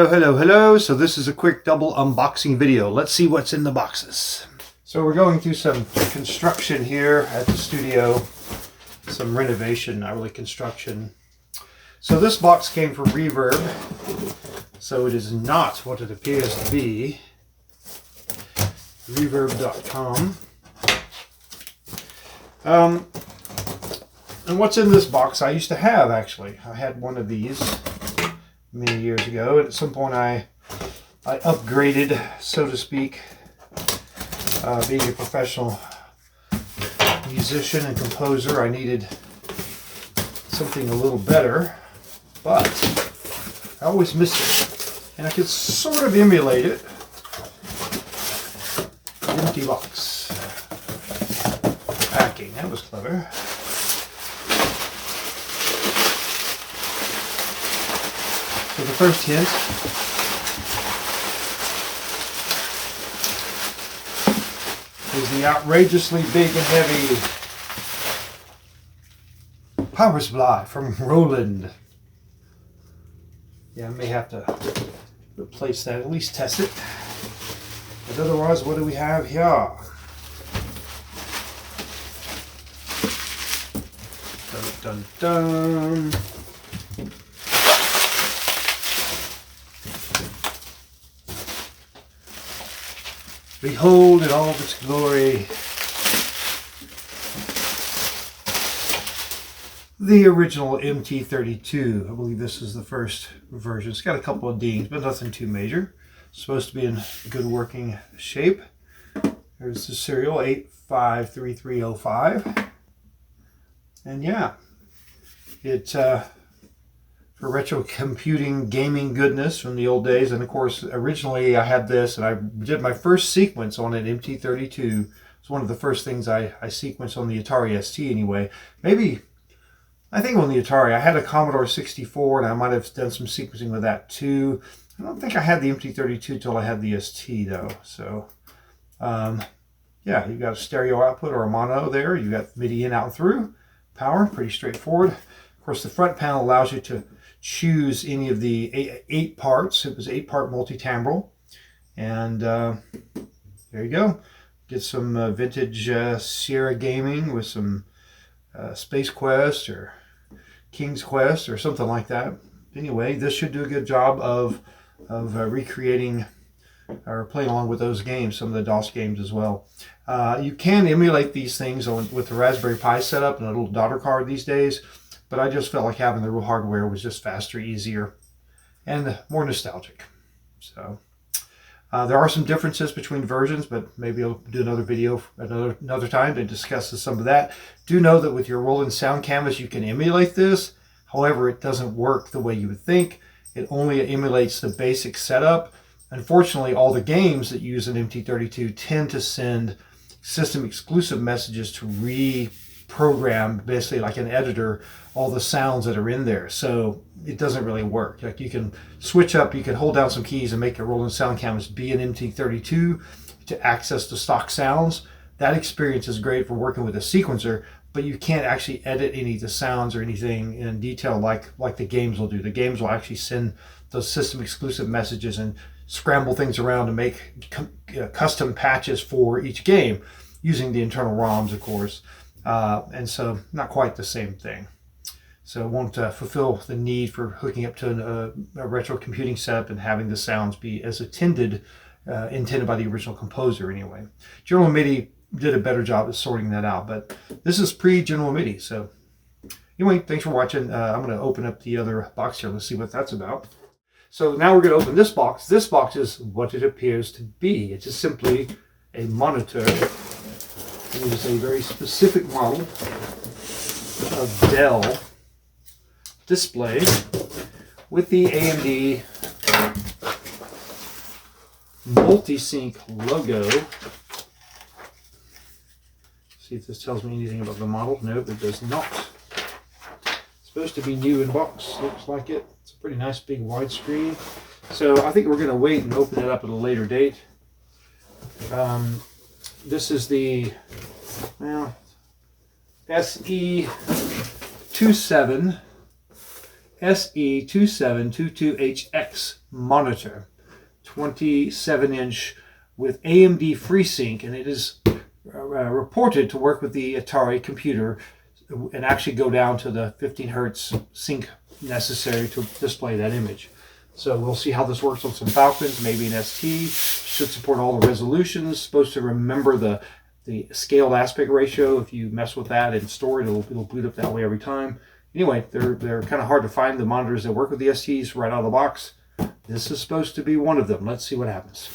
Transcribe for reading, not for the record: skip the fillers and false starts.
Hello. So this is a quick double unboxing video. Let's see what's in the boxes. So we're going through some construction here at the studio. Some renovation, not really construction. So this box came from Reverb. So it is not what it appears to be. Reverb.com. And what's in this box I used to have, actually. I had one of these many years ago, and at some point I upgraded, so to speak, being a professional musician and composer. I needed something a little better, but I always missed it, and I could sort of emulate it. Empty box packing, that was clever. So the first hint is the outrageously big and heavy power supply from Roland. Yeah, I may have to replace that, at least test it. But otherwise, what do we have here? Dun dun dun. Behold in all of its glory the original MT32. I believe this is the first version. It's got a couple of dings, but nothing too major. It's supposed to be in good working shape. There's the serial 853305. And yeah, it for retro computing gaming goodness from the old days. And of course, originally I had this, and I did my first sequence on an MT32. It's one of the first things I sequenced on the Atari ST anyway. Maybe, I think on the Atari, I had a Commodore 64, and I might have done some sequencing with that too. I don't think I had the MT32 till I had the ST though. So, yeah, you got a stereo output or a mono there. You got MIDI in, out, and through. Power, pretty straightforward. Of course, the front panel allows you to choose any of the eight parts. It was 8-part multi-timbral. And there you go. Get some vintage Sierra gaming with some Space Quest or King's Quest or something like that. Anyway, this should do a good job of recreating or playing along with those games, some of the DOS games as well. You can emulate these things with the Raspberry Pi setup and a little daughter card these days, but I just felt like having the real hardware was just faster, easier, and more nostalgic. So there are some differences between versions, but maybe I'll do another video another time to discuss some of that. Do know that with your Roland Sound Canvas, you can emulate this. However, it doesn't work the way you would think. It only emulates the basic setup. Unfortunately, all the games that use an MT32 tend to send system exclusive messages to reprogram, basically like an editor, all the sounds that are in there. So it doesn't really work. Like, you can switch up, you can hold down some keys and make your Roland Sound Canvas be an MT32 to access the stock sounds. That experience is great for working with a sequencer, but you can't actually edit any of the sounds or anything in detail like the games will do. The games will actually send those system exclusive messages and scramble things around to make custom patches for each game using the internal ROMs, of course. And so not quite the same thing. So it won't fulfill the need for hooking up to a retro computing setup and having the sounds be as intended by the original composer anyway. General MIDI did a better job at sorting that out, but this is pre-General MIDI. So anyway, thanks for watching. I'm going to open up the other box here. Let's see what that's about. So now we're going to open this box. This box is what it appears to be. It's just simply a monitor. It is a very specific model of Dell display with the AMD multi-sync logo. See if this tells me anything about the model. Nope, it does not. It's supposed to be new in box. Looks like it. It's a pretty nice big widescreen. So I think we're going to wait and open it up at a later date. This is the SE27 SE2722HX monitor, 27-inch with AMD FreeSync, and it is reported to work with the Atari computer and actually go down to the 15 hertz sync necessary to display that image. So we'll see how this works on some Falcons, maybe an ST. Should support all the resolutions. Supposed to remember the scaled aspect ratio. If you mess with that and store it, it'll boot up that way every time. Anyway, they're kind of hard to find, the monitors that work with the STs right out of the box. This is supposed to be one of them. Let's see what happens.